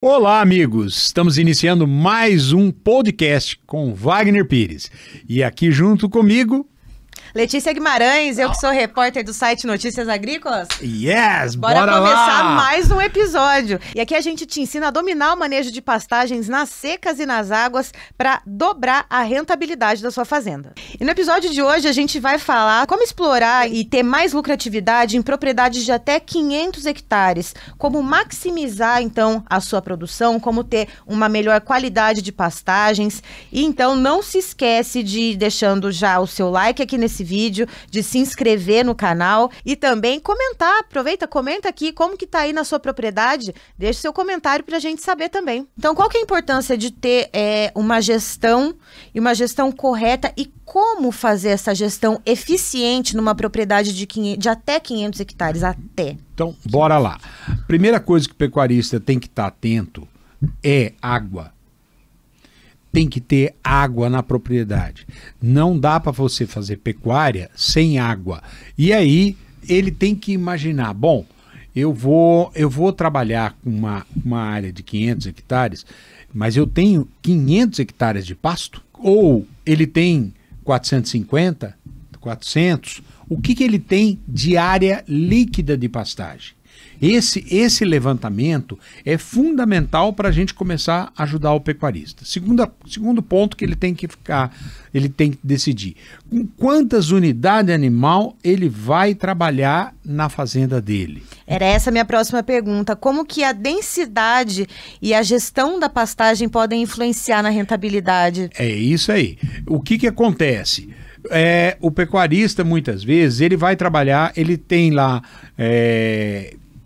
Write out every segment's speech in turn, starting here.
Olá, amigos! Estamos iniciando mais um podcast com Wagner Pires. E aqui junto comigo... Letícia Guimarães, eu que sou repórter do site Notícias Agrícolas. Yes! Bora começar lá! mais um episódio. E aqui a gente te ensina a dominar o manejo de pastagens nas secas e nas águas para dobrar a rentabilidade da sua fazenda. E no episódio de hoje a gente vai falar como explorar e ter mais lucratividade em propriedades de até 500 hectares, como maximizar então a sua produção, como ter uma melhor qualidade de pastagens. E então não se esquece de ir deixando já o seu like aqui nesse vídeo, de se inscrever no canal e também comentar. Aproveita, comenta aqui como que tá aí na sua propriedade, deixe seu comentário pra gente saber também. Então, qual que é a importância de ter uma gestão e uma gestão correta e como fazer essa gestão eficiente numa propriedade de até 500 hectares, até? Então, bora lá. Primeira coisa que o pecuarista tem que estar atento é água. Tem que ter água na propriedade. Não dá para você fazer pecuária sem água. E aí ele tem que imaginar, bom, eu vou trabalhar com uma área de 500 hectares, mas eu tenho 500 hectares de pasto? Ou ele tem 450, 400? O que ele tem de área líquida de pastagem? Esse levantamento é fundamental para a gente começar a ajudar o pecuarista. Segundo ponto que ele tem que decidir com quantas unidades animal ele vai trabalhar na fazenda dele. Era essa a minha próxima pergunta. Como que a densidade e a gestão da pastagem podem influenciar na rentabilidade? É isso aí. O que acontece? O pecuarista, muitas vezes, ele vai trabalhar, ele tem lá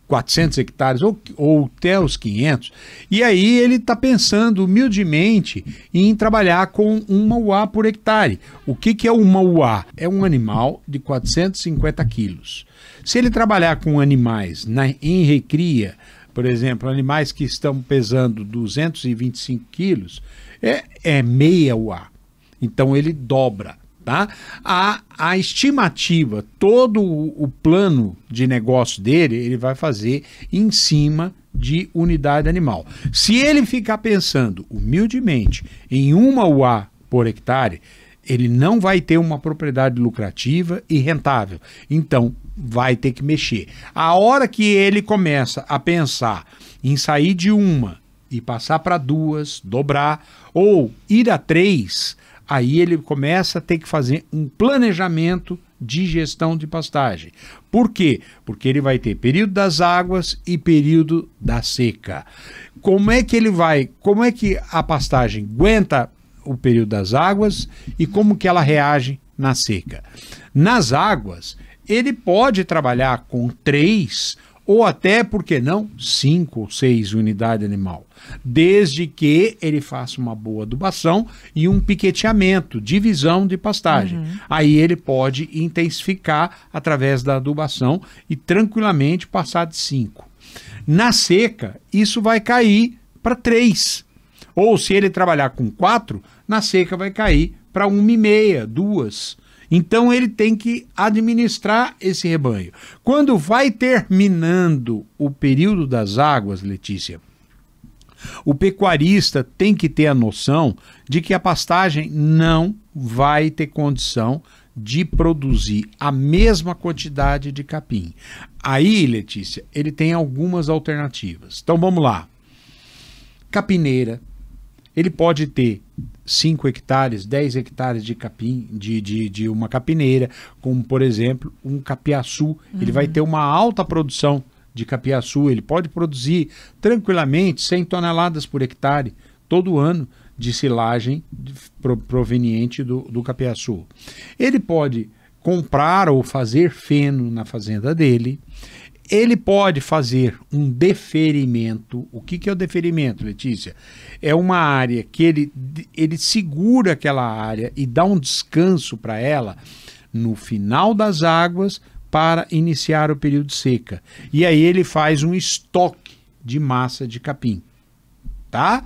400 hectares ou até os 500, e aí ele está pensando humildemente em trabalhar com uma UA por hectare. O que é uma UA? É um animal de 450 quilos. Se ele trabalhar com animais em recria, por exemplo, animais que estão pesando 225 quilos, é meia UA. Então ele dobra. Tá? A estimativa, todo o plano de negócio dele, ele vai fazer em cima de unidade animal. Se ele ficar pensando humildemente em uma UA por hectare, ele não vai ter uma propriedade lucrativa e rentável. Então, vai ter que mexer. A hora que ele começa a pensar em sair de uma e passar para duas, dobrar, ou ir a três, aí ele começa a ter que fazer um planejamento de gestão de pastagem. Por quê? Porque ele vai ter período das águas e período da seca. Como é que a pastagem aguenta o período das águas e como que ela reage na seca? Nas águas, ele pode trabalhar com 3 ou até, por que não, 5 ou 6 unidades animal, desde que ele faça uma boa adubação e um piqueteamento, divisão de pastagem. Aí ele pode intensificar através da adubação e tranquilamente passar de 5. Na seca, isso vai cair para 3. Ou se ele trabalhar com 4, na seca vai cair para 1,5, 2. Então ele tem que administrar esse rebanho. Quando vai terminando o período das águas, Letícia, o pecuarista tem que ter a noção de que a pastagem não vai ter condição de produzir a mesma quantidade de capim. Aí, Letícia, ele tem algumas alternativas. Então vamos lá. Capineira. Ele pode ter 5 hectares, 10 hectares de capim, de uma capineira, como, por exemplo, um capiaçu. Ele vai ter uma alta produção de capiaçu. Ele pode produzir tranquilamente 100 toneladas por hectare todo ano de silagem proveniente do capiaçu. Ele pode comprar ou fazer feno na fazenda dele. Ele pode fazer um deferimento. O que é o deferimento, Letícia? É uma área que ele segura aquela área e dá um descanso para ela no final das águas para iniciar o período de seca. E aí ele faz um estoque de massa de capim, tá?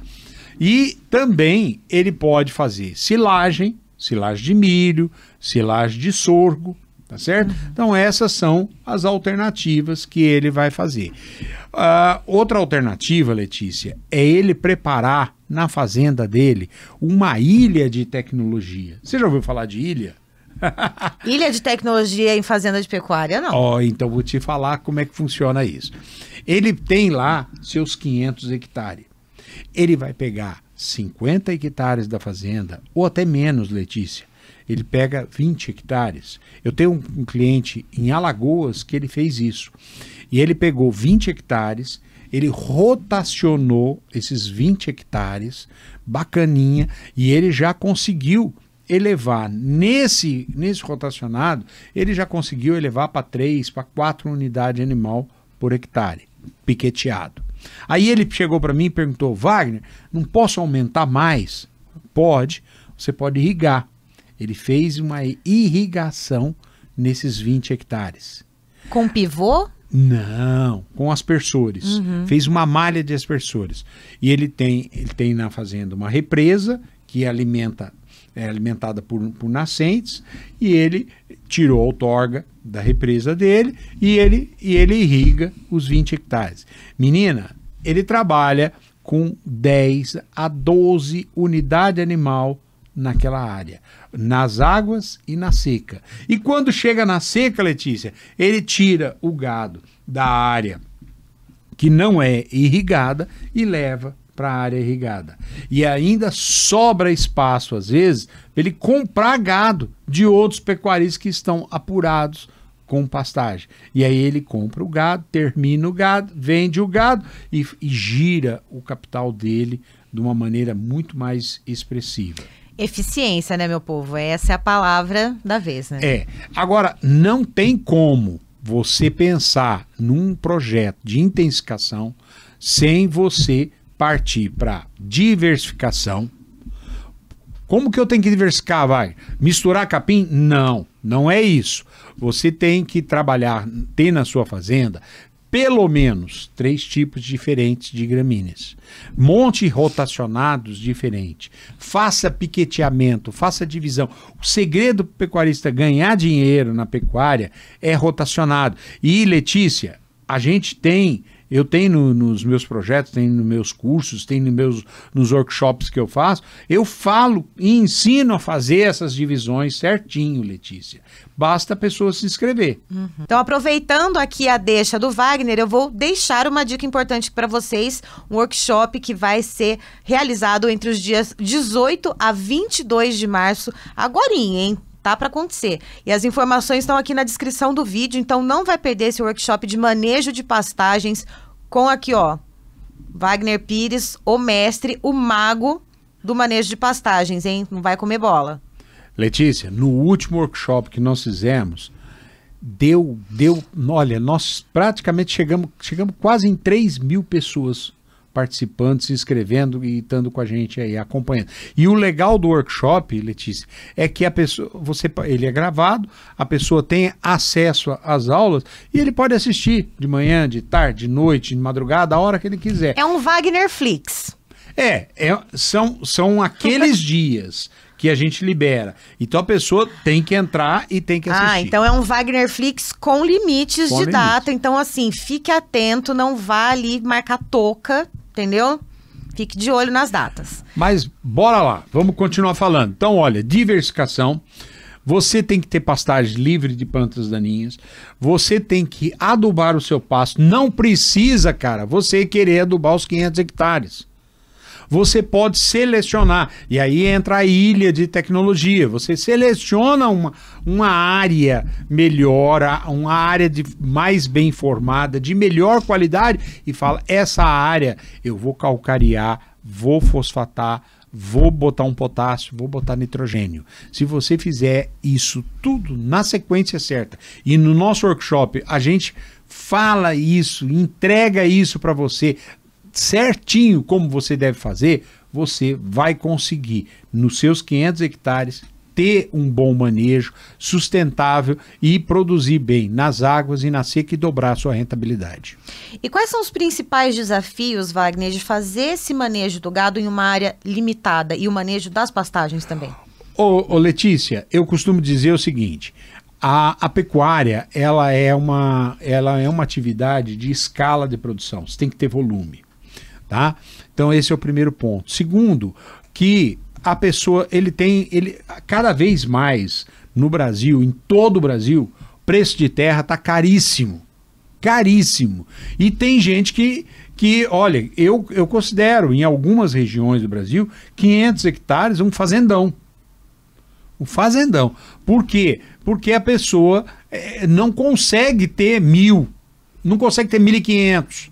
E também ele pode fazer silagem de milho, silagem de sorgo, Tá certo? Então essas são as alternativas que ele vai fazer. Outra alternativa, Letícia, é ele preparar na fazenda dele uma ilha de tecnologia. Você já ouviu falar de ilha? Ilha de tecnologia em fazenda de pecuária, não. Então vou te falar como é que funciona isso. Ele tem lá seus 500 hectares. Ele vai pegar 50 hectares da fazenda, ou até menos, Letícia. Ele pega 20 hectares. Eu tenho um cliente em Alagoas que ele fez isso. E ele pegou 20 hectares, ele rotacionou esses 20 hectares, bacaninha, e ele já conseguiu elevar, nesse rotacionado, ele já conseguiu elevar para 3, para 4 unidades animal por hectare, piqueteado. Aí ele chegou para mim e perguntou, Wagner, não posso aumentar mais? Pode, você pode irrigar. Ele fez uma irrigação nesses 20 hectares. Com pivô? Não, com aspersores. Fez uma malha de aspersores. E ele tem na fazenda uma represa que é alimentada por nascentes, e ele tirou a outorga da represa dele e ele irriga os 20 hectares. Menina, ele trabalha com 10 a 12 unidades animal naquela área, nas águas e na seca. E quando chega na seca, Letícia, ele tira o gado da área que não é irrigada e leva para a área irrigada. E ainda sobra espaço, às vezes, para ele comprar gado de outros pecuaristas que estão apurados com pastagem. E aí ele compra o gado, termina o gado, vende o gado e gira o capital dele de uma maneira muito mais expressiva. Eficiência, né, meu povo? Essa é a palavra da vez, né? Agora, não tem como você pensar num projeto de intensificação sem você partir para diversificação. Como que eu tenho que diversificar, vai? Misturar capim? Não, não é isso. Você tem que trabalhar, ter na sua fazenda pelo menos 3 tipos diferentes de gramíneas. Monte rotacionados diferentes. Faça piqueteamento, faça divisão. O segredo para o pecuarista ganhar dinheiro na pecuária é rotacionado. E, Letícia, eu tenho nos meus projetos, tenho nos meus cursos, tenho nos workshops que eu faço, eu falo e ensino a fazer essas divisões certinho, Letícia. Basta a pessoa se inscrever. Então, aproveitando aqui a deixa do Wagner, eu vou deixar uma dica importante para vocês, um workshop que vai ser realizado entre os dias 18 a 22 de março, agorinha, hein? Tá para acontecer. E as informações estão aqui na descrição do vídeo, então não vai perder esse workshop de manejo de pastagens com aqui, ó, Wagner Pires, o mestre, o mago do manejo de pastagens, hein? Não vai comer bola. Letícia, no último workshop que nós fizemos, olha, nós praticamente chegamos quase em 3.000 pessoas participando, se inscrevendo e estando com a gente aí, acompanhando. E o legal do workshop, Letícia, é que a pessoa, ele é gravado, a pessoa tem acesso às aulas e ele pode assistir de manhã, de tarde, de noite, de madrugada, a hora que ele quiser. É um Wagner Flix. São aqueles dias que a gente libera. Então a pessoa tem que entrar e tem que assistir. Então é um Wagner Flix com limites de data. Então, assim, fique atento, não vá ali marcar toca, entendeu? Fique de olho nas datas. Mas bora lá, vamos continuar falando. Então, olha, diversificação. Você tem que ter pastagem livre de plantas daninhas. Você tem que adubar o seu pasto. Não precisa, cara, você querer adubar os 500 hectares. Você pode selecionar, e aí entra a ilha de tecnologia. Você seleciona uma área melhor, uma área mais bem formada, de melhor qualidade, e fala, essa área eu vou calcarear, vou fosfatar, vou botar um potássio, vou botar nitrogênio. Se você fizer isso tudo na sequência certa, e no nosso workshop a gente fala isso, entrega isso para você, certinho como você deve fazer, você vai conseguir, nos seus 500 hectares, ter um bom manejo sustentável e produzir bem nas águas e na seca e dobrar a sua rentabilidade. E quais são os principais desafios, Wagner, de fazer esse manejo do gado em uma área limitada e o manejo das pastagens também? Ô Letícia, eu costumo dizer o seguinte, A pecuária, ela é uma atividade de escala de produção. Você tem que ter volume, tá? Então esse é o primeiro ponto. Segundo, que a pessoa, cada vez mais no Brasil, em todo o Brasil, o preço de terra está caríssimo. Caríssimo. E tem gente que olha, eu considero em algumas regiões do Brasil 500 hectares um fazendão. Um fazendão. Por quê? Porque a pessoa não consegue ter 1.000, não consegue ter 1.500.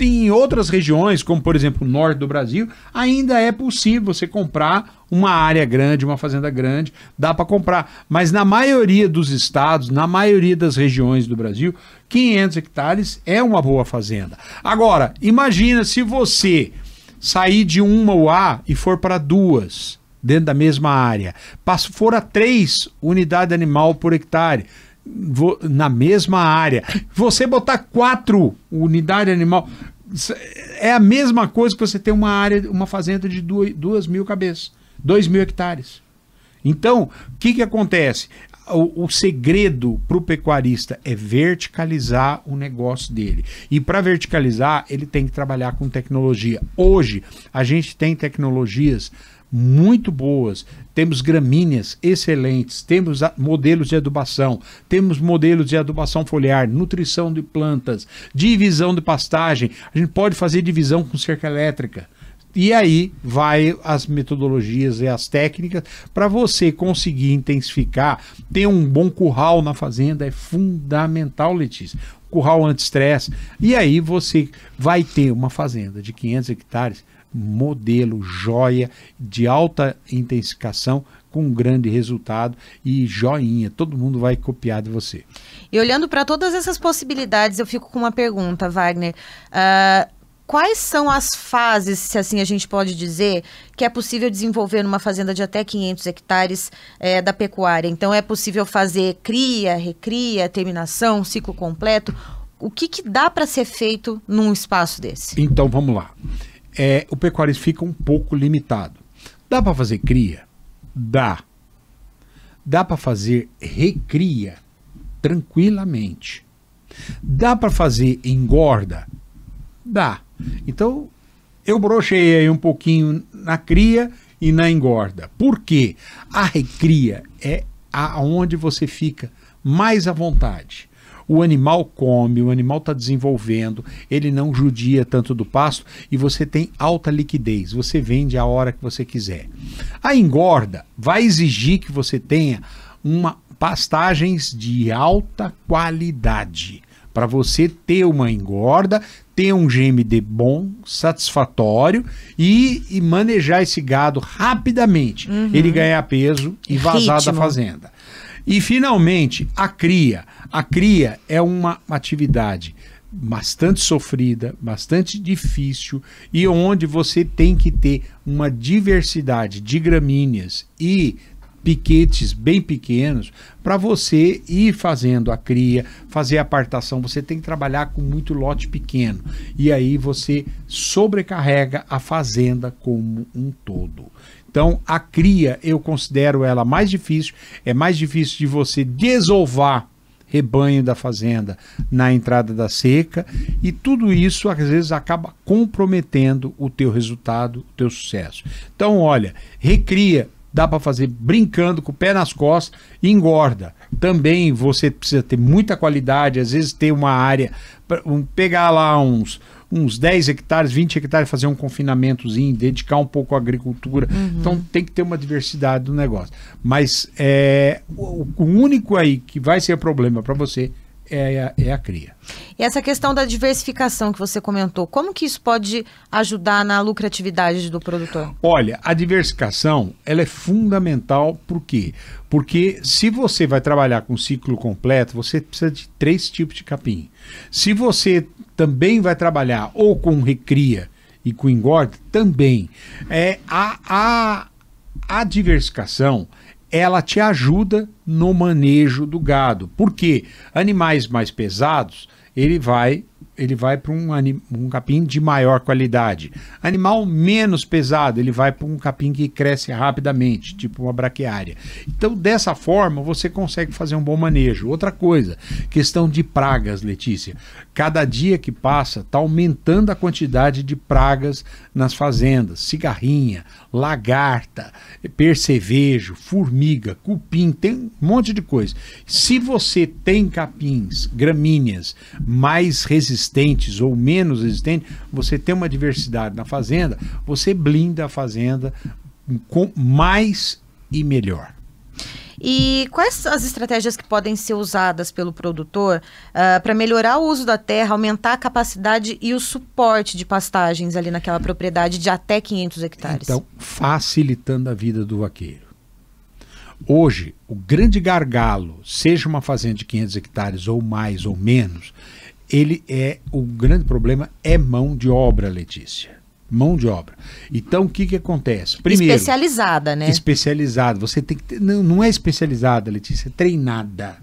Em outras regiões, como por exemplo o norte do Brasil, ainda é possível você comprar uma área grande, uma fazenda grande, dá para comprar. Mas na maioria dos estados, na maioria das regiões do Brasil, 500 hectares é uma boa fazenda. Agora, imagina se você sair de uma UA e for para 2 dentro da mesma área, for a 3 unidades animal por hectare, na mesma área, você botar 4 unidades animal, é a mesma coisa que você ter uma área, uma fazenda de 2.000 cabeças, 2.000 hectares. Então, o que acontece? O segredo para o pecuarista é verticalizar o negócio dele. E para verticalizar, ele tem que trabalhar com tecnologia. Hoje, a gente tem tecnologias muito boas, temos gramíneas excelentes, temos modelos de adubação, temos modelos de adubação foliar, nutrição de plantas, divisão de pastagem, a gente pode fazer divisão com cerca elétrica. E aí vai as metodologias e as técnicas para você conseguir intensificar, ter um bom curral na fazenda é fundamental, Letícia. Curral anti-estresse. E aí você vai ter uma fazenda de 500 hectares, modelo joia, de alta intensificação, com um grande resultado e joinha. Todo mundo vai copiar de você. E olhando para todas essas possibilidades, eu fico com uma pergunta, Wagner. Quais são as fases, se assim a gente pode dizer, que é possível desenvolver numa fazenda de até 500 hectares da pecuária? Então é possível fazer cria, recria, terminação, ciclo completo? O que dá para ser feito num espaço desse? Então vamos lá. O pecuarista fica um pouco limitado. Dá para fazer cria? Dá. Dá para fazer recria tranquilamente. Dá para fazer engorda? Dá. Então, eu brochei aí um pouquinho na cria e na engorda. Por quê? A recria é aonde você fica mais à vontade. O animal come, o animal está desenvolvendo, ele não judia tanto do pasto e você tem alta liquidez, você vende a hora que você quiser. A engorda vai exigir que você tenha pastagens de alta qualidade. Para você ter uma engorda, ter um GMD bom, satisfatório e manejar esse gado rapidamente. Ele ganhar peso e vazar da fazenda. E finalmente, a cria. A cria é uma atividade bastante sofrida, bastante difícil e onde você tem que ter uma diversidade de gramíneas e piquetes bem pequenos para você ir fazendo a cria, fazer a apartação. Você tem que trabalhar com muito lote pequeno e aí você sobrecarrega a fazenda como um todo. Então a cria eu considero ela mais difícil, é mais difícil de você desovar rebanho da fazenda na entrada da seca e tudo isso às vezes acaba comprometendo o teu resultado, o teu sucesso. Então olha, recria dá para fazer brincando com o pé nas costas e engorda. Também você precisa ter muita qualidade, às vezes ter uma área, pegar lá uns 10 hectares, 20 hectares, fazer um confinamentozinho, dedicar um pouco à agricultura. Então tem que ter uma diversidade do negócio. Mas o único aí que vai ser problema para você é a cria. E essa questão da diversificação que você comentou, como que isso pode ajudar na lucratividade do produtor? Olha, a diversificação ela é fundamental, por quê? Porque se você vai trabalhar com ciclo completo, você precisa de 3 tipos de capim. Se você também vai trabalhar ou com recria e com engorda, também. A diversificação ela te ajuda no manejo do gado. Porque animais mais pesados, ele vai ele vai para um capim de maior qualidade. Animal menos pesado, ele vai para um capim que cresce rapidamente, tipo uma braquiária. Então, dessa forma, você consegue fazer um bom manejo. Outra coisa, questão de pragas, Letícia. Cada dia que passa, está aumentando a quantidade de pragas nas fazendas. Cigarrinha, lagarta, percevejo, formiga, cupim, tem um monte de coisa. Se você tem capins, gramíneas, mais resistentes ou menos resistentes, você tem uma diversidade na fazenda, você blinda a fazenda com mais e melhor. E quais as estratégias que podem ser usadas pelo produtor para melhorar o uso da terra, aumentar a capacidade e o suporte de pastagens ali naquela propriedade de até 500 hectares? Então, facilitando a vida do vaqueiro. Hoje, o grande gargalo, seja uma fazenda de 500 hectares ou mais ou menos, o grande problema é mão de obra, Letícia. Mão de obra. Então, o que acontece? Primeiro, especializada, né? Especializada. Você tem que ter, não é especializada, Letícia, é treinada.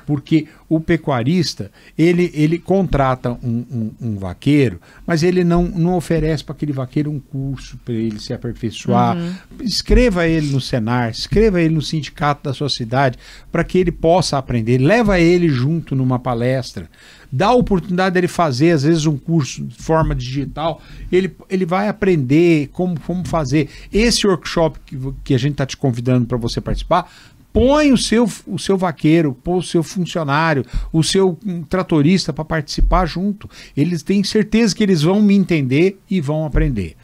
Porque o pecuarista, ele contrata um vaqueiro, mas ele não oferece para aquele vaqueiro um curso para ele se aperfeiçoar. Escreva ele no Senar, escreva ele no sindicato da sua cidade, para que ele possa aprender. Leva ele junto numa palestra. Dá a oportunidade dele fazer, às vezes, um curso de forma digital. Ele vai aprender como fazer. Esse workshop que a gente está te convidando para você participar, põe o seu vaqueiro, põe o seu funcionário, o seu tratorista para participar junto. Eles têm certeza que eles vão me entender e vão aprender.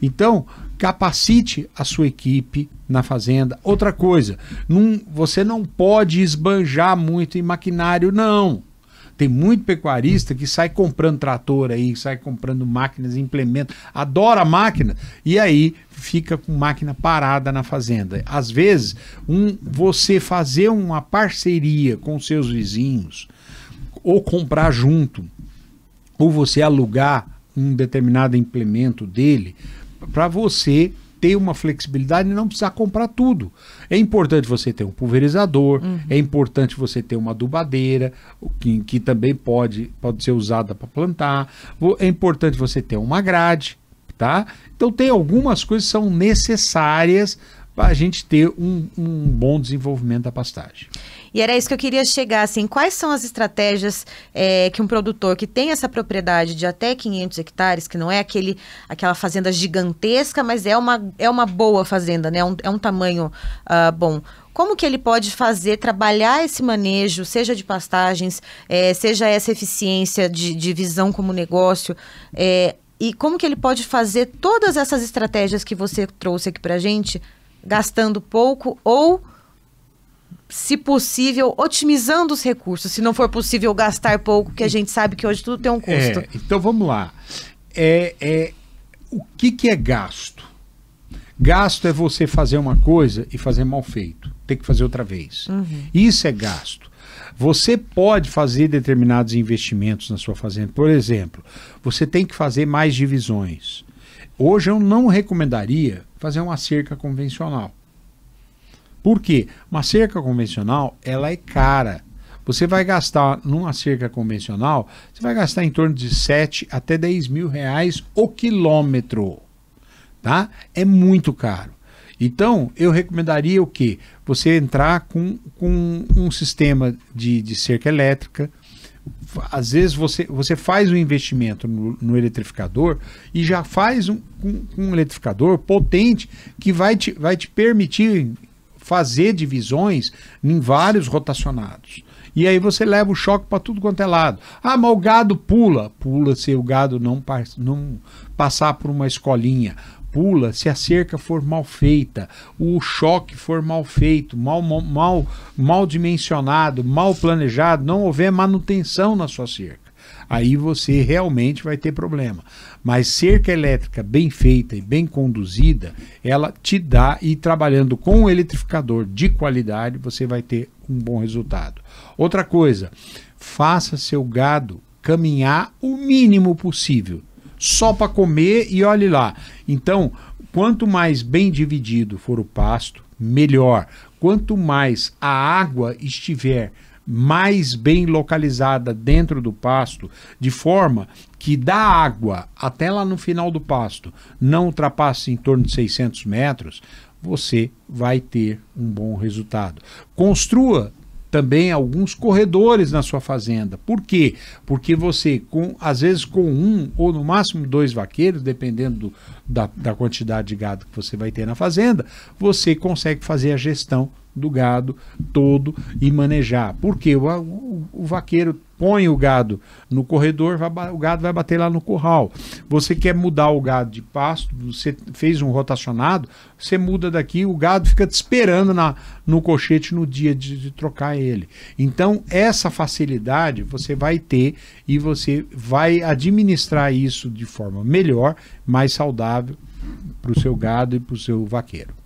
Então, capacite a sua equipe na fazenda. Outra coisa, você não pode esbanjar muito em maquinário, não. Tem muito pecuarista que sai comprando trator aí, sai comprando máquinas, implementos, adora máquina e aí fica com máquina parada na fazenda. Às vezes, você fazer uma parceria com seus vizinhos, ou comprar junto, ou você alugar um determinado implemento dele, para você ter uma flexibilidade e não precisar comprar tudo. É importante você ter um pulverizador, é importante você ter uma adubadeira, que também pode ser usada para plantar, é importante você ter uma grade, tá? Então tem algumas coisas que são necessárias para a gente ter um bom desenvolvimento da pastagem. E era isso que eu queria chegar, assim, quais são as estratégias que um produtor que tem essa propriedade de até 500 hectares, que não é aquela fazenda gigantesca, mas é uma boa fazenda, né? É um tamanho bom. Como que ele pode trabalhar esse manejo, seja de pastagens, seja essa eficiência de visão como negócio, e como que ele pode fazer todas essas estratégias que você trouxe aqui pra gente, gastando pouco ou, se possível, otimizando os recursos. Se não for possível gastar pouco, que a gente sabe que hoje tudo tem um custo. Então vamos lá. O que é gasto? Gasto é você fazer uma coisa e fazer mal feito. Tem que fazer outra vez. Isso é gasto. Você pode fazer determinados investimentos na sua fazenda. Por exemplo, você tem que fazer mais divisões. Hoje eu não recomendaria fazer uma cerca convencional. Por quê? Uma cerca convencional, ela é cara. Você vai gastar numa cerca convencional, você vai gastar em torno de 7 até 10 mil reais o quilômetro. Tá? É muito caro. Então, eu recomendaria o quê? Você entrar com um sistema de cerca elétrica. Às vezes você faz um investimento no eletrificador e já faz um eletrificador potente que vai te permitir fazer divisões em vários rotacionados. E aí você leva o choque para tudo quanto é lado. Ah, mas o gado pula se o gado não passar por uma escolinha. Pula se a cerca for mal feita, o choque for mal feito, mal dimensionado, mal planejado, não houver manutenção na sua cerca. Aí você realmente vai ter problema. Mas cerca elétrica bem feita e bem conduzida, ela te dá, e trabalhando com um eletrificador de qualidade, você vai ter um bom resultado. Outra coisa, faça seu gado caminhar o mínimo possível. Só para comer e olhe lá. Então, quanto mais bem dividido for o pasto, melhor. Quanto mais a água estiver mais bem localizada dentro do pasto, de forma que da água até lá no final do pasto não ultrapasse em torno de 600 metros, você vai ter um bom resultado. Construa também alguns corredores na sua fazenda. Por quê? Porque você, às vezes com um ou no máximo 2 vaqueiros, dependendo da quantidade de gado que você vai ter na fazenda, você consegue fazer a gestão do gado todo e manejar. Porque o vaqueiro põe o gado no corredor, o gado vai bater lá no curral. Você quer mudar o gado de pasto, você fez um rotacionado, você muda daqui, o gado fica te esperando no cochete no dia de trocar ele. Então, essa facilidade você vai ter e você vai administrar isso de forma melhor, mais saudável para o seu gado e para o seu vaqueiro.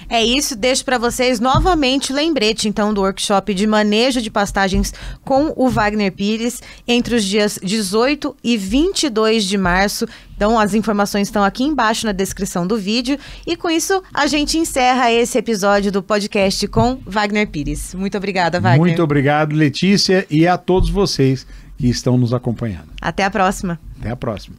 É isso, deixo para vocês novamente o lembrete, então, do workshop de manejo de pastagens com o Wagner Pires, entre os dias 18 e 22 de março. Então, as informações estão aqui embaixo na descrição do vídeo. E com isso, a gente encerra esse episódio do podcast com Wagner Pires. Muito obrigada, Wagner. Muito obrigado, Letícia, e a todos vocês que estão nos acompanhando. Até a próxima. Até a próxima.